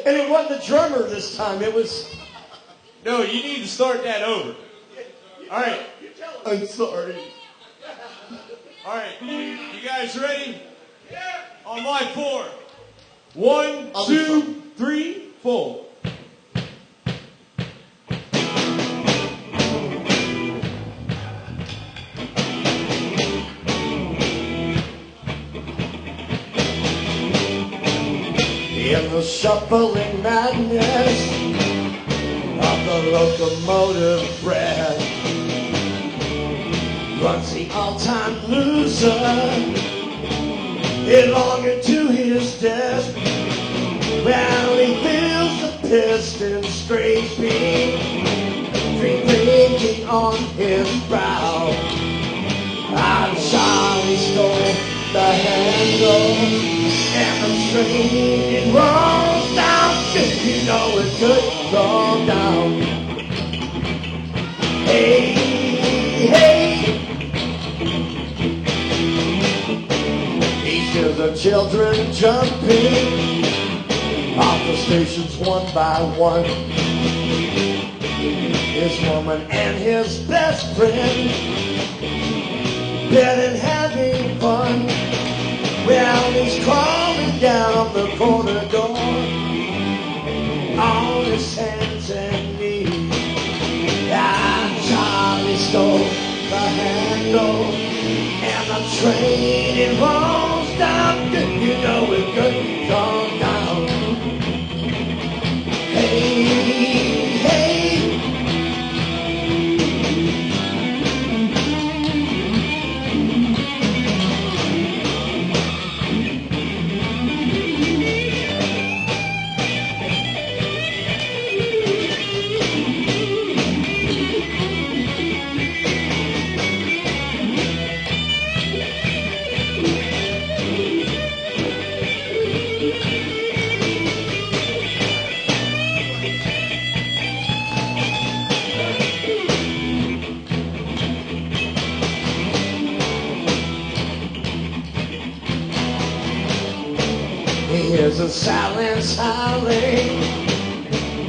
And it wasn't the drummer this time. It was... No, you need to start that over. All right. I'm sorry. All right. You guys ready? Yeah. On my 4. 1, 2, 3, 4. In the shuffling madness of the locomotive breath runs the all-time loser, headlong to his death. Well, he feels the piston scraping, creeping on his brow. Charlie stole the handle, and the train rolls down. You know it could go down. Hey, hey. He hears the children jumping off the stations one by one. His woman and his best friend been and having fun. Well, he's crawling down the corner door on his hands and knees. Charlie stole the handle, and the train it rolls down. You know it could go down. Hey, hey. Here's a silence howling,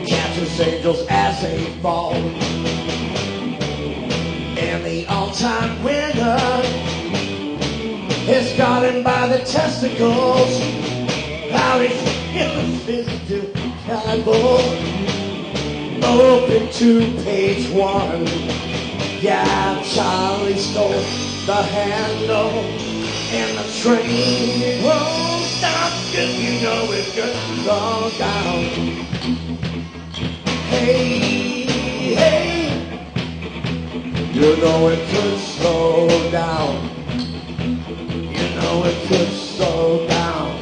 catches angels as they fall. And the all-time winner has got him by the testicles. How he's in the physical Bible, open to page 1. Yeah, Charlie stole the handle, and the train rolls down. You know it could go down. Hey, hey. You know it could slow down. You know it could slow down.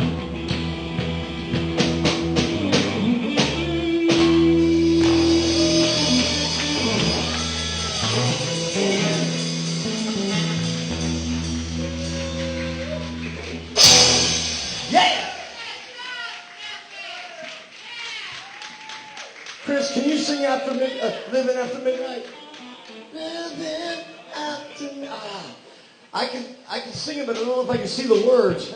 Chris, can you sing after Living After Midnight? Living After Midnight. I can sing it, but I don't know if I can see the words.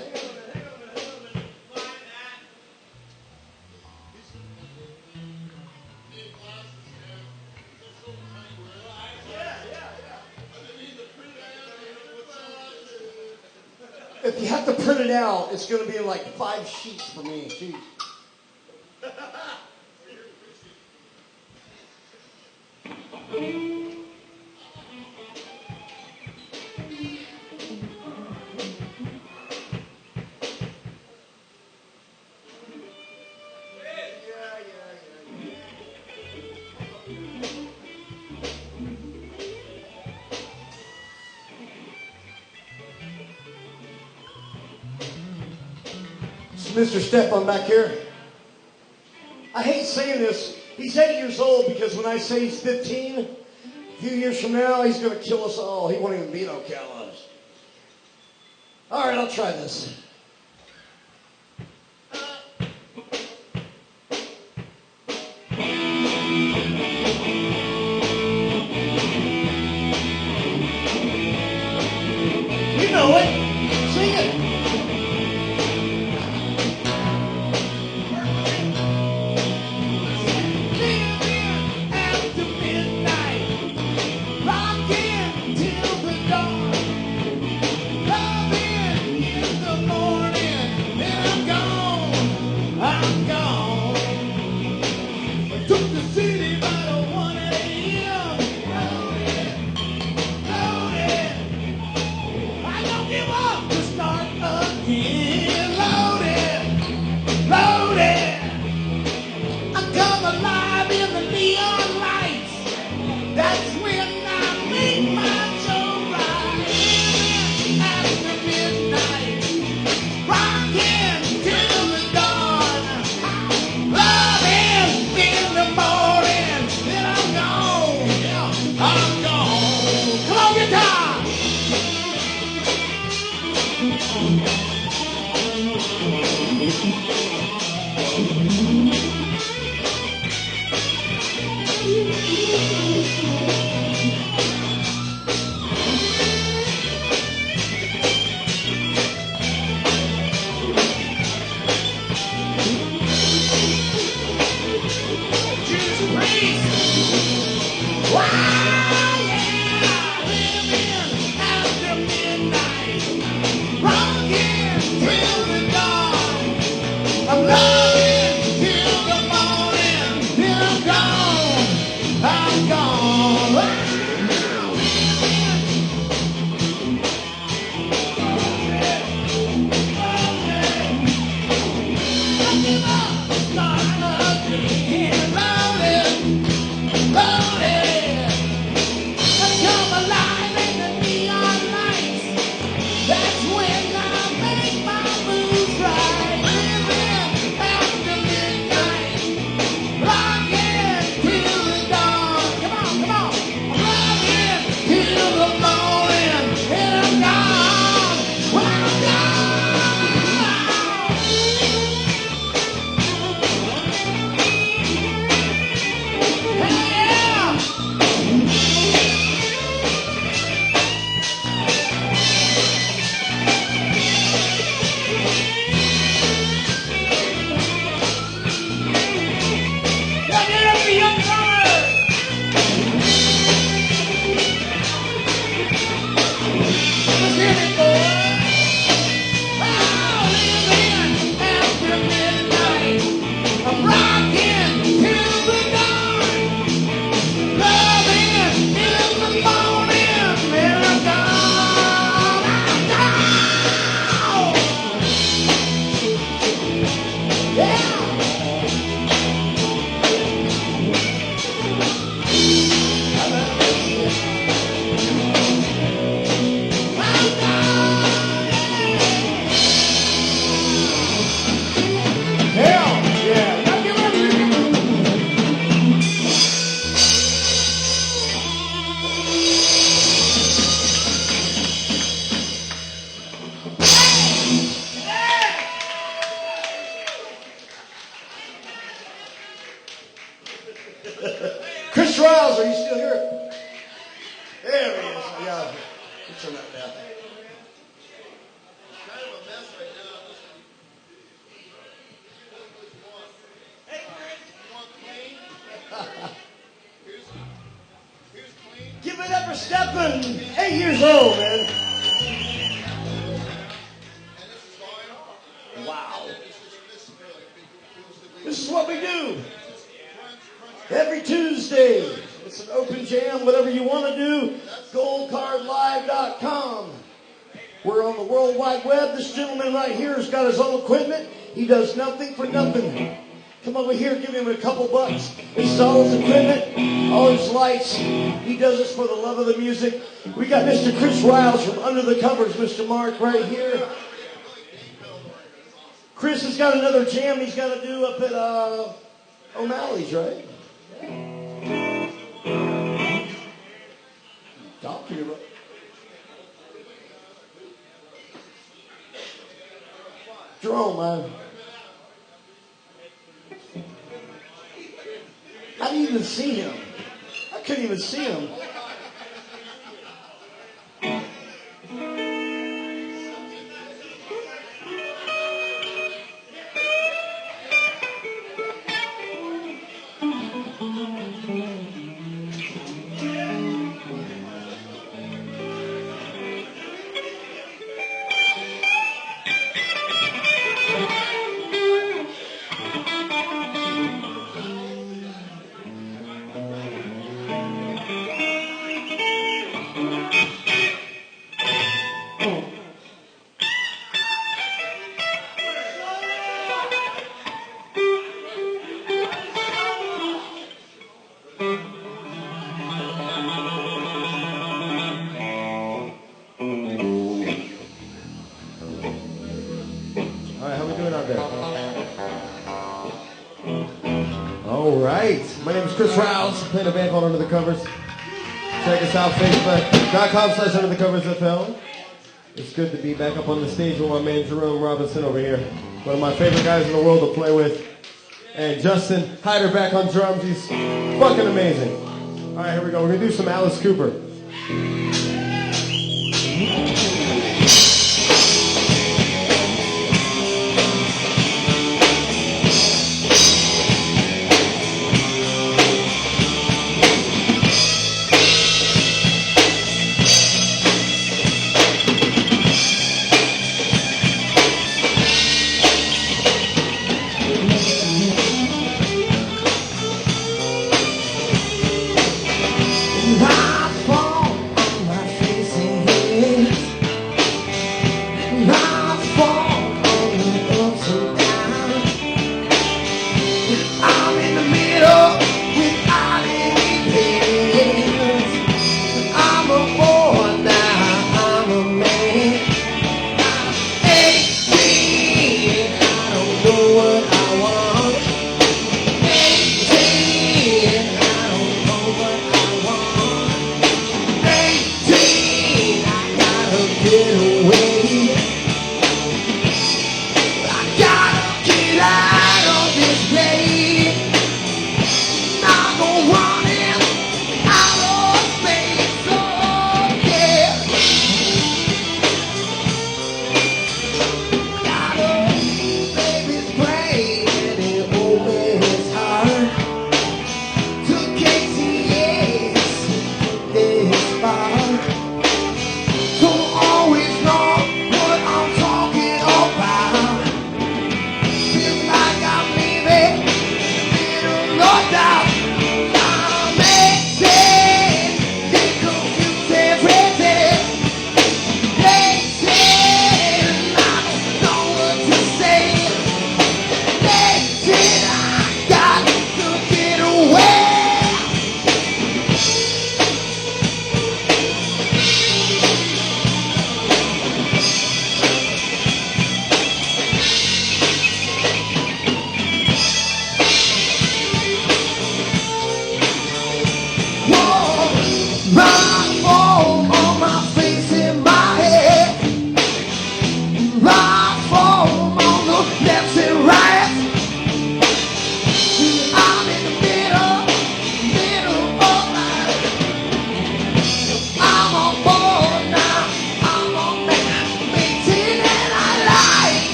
If you have to print it out, it's going to be in like 5 sheets for me. Jeez. Mr. Stefan back here. I hate saying this. He's 8 years old because when I say he's 15, a few years from now, he's going to kill us all. He won't even be no Callows. All right, I'll try this. You know it. Sing it. Chris Riles, are you still here? There he is. Yeah. Turn that down. Kind of a mess right now. Hey, Chris, you want clean? Here's clean. Give it up for Stephen. 8 years old, man. And this is going on. Wow. This This is what we do. Every Tuesday. It's an open jam, whatever you want to do. GoldCardLive.com. We're on the World Wide Web. This gentleman right here has got his own equipment. He does nothing for nothing. Come over here, give him a couple bucks. This is all his equipment, all his lights. He does this for the love of the music. We got Mr. Chris Riles from Under the Covers, Mr. Mark, right here. Chris has got another jam he's got to do up at O'Malley's, right? Talk to you, bro. Jerome, man. I didn't even see him. I couldn't even see him. My name is Chris Riles. I play in a band called Under the Covers. Check us out, Facebook.com/UnderTheCoversFL. It's good to be back up on the stage with my man Jerome Robinson over here. One of my favorite guys in the world to play with. And Justin Hyder back on drums. He's fucking amazing. All right, here we go. We're going to do some Alice Cooper.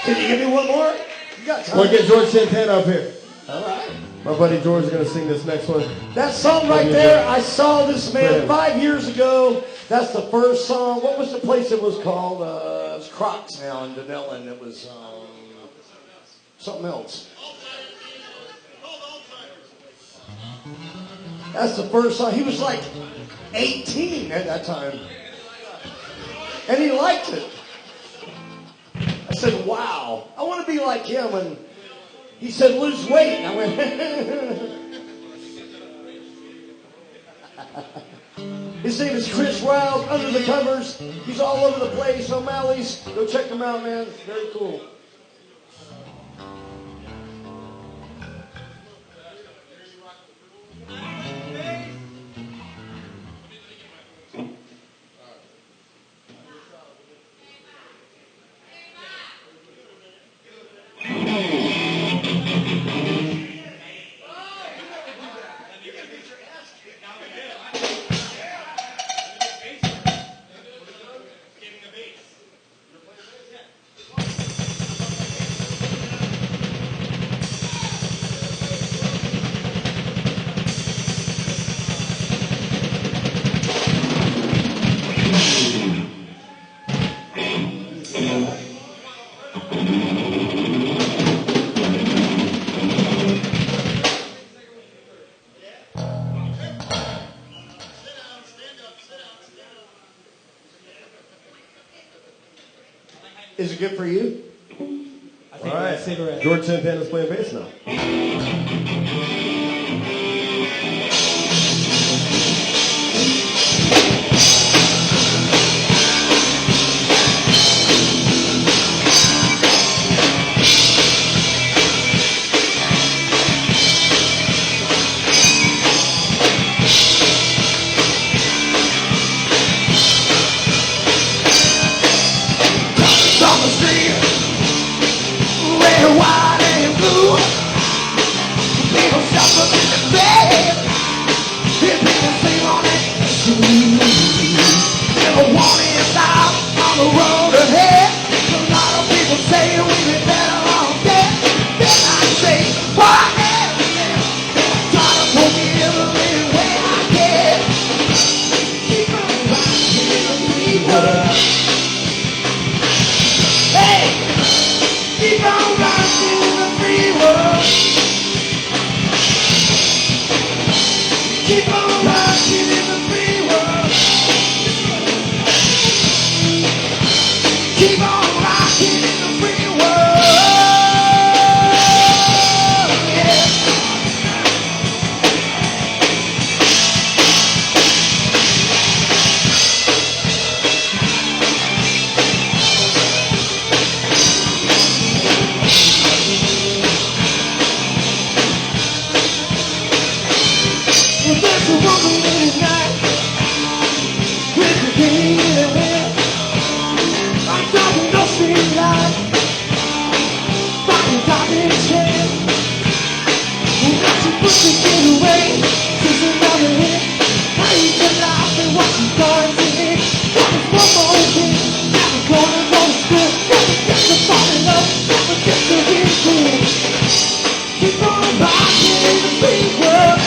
Can you give me one more? You got time. We'll get George Santana up here. All right. My buddy George is going to sing this next one. That song right there, I saw this man 5 years ago. That's the first song. What was the place it was called? It was Crocs now in Denellen. It was something else. That's the first song. He was like 18 at that time. And he liked it. I said, wow, I want to be like him. And he said, lose weight. And I went, His name is Chris Rouse, Under the Covers. He's all over the place. O'Malley's. Go check him out, man. Very cool. Is it good for you? I think All right. cigarette. George Santana's playing bass now. On the street, red, white, and blue. People shuffle in the bed. If people sleep on it, never want to stop on the road ahead. A lot of people say we'd be better off dead. Then I say, why am try to pull me every way I can. Keep on rocking in the free world. Hey, keep on rocking in the free world. Keep on rocking in the free world. Keep on rocking in the free world. Yeah. Well, there's a woman in the night with the king in her hand. I'm talking no street light, fucking top in his hand. And now she pushes it away, she's another hit. Now you can laugh and watch the stars in it. One more thing, never gonna go to school, never get to fall in love, never get to be cool. Keep on rocking in the free world.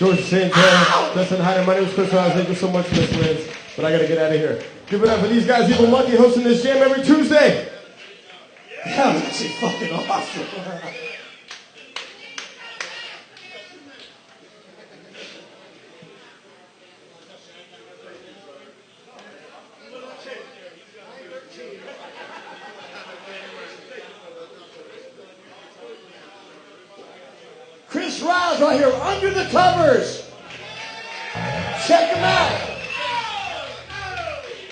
George Santana, Justin Hyder. My name is Chris Ross. Thank you so much, Miss Liz. But I gotta get out of here. Give it up for these guys. Evil Monkey hosting this jam every Tuesday. That was actually fucking awesome. Chris Rouse right here under the covers. Check him out.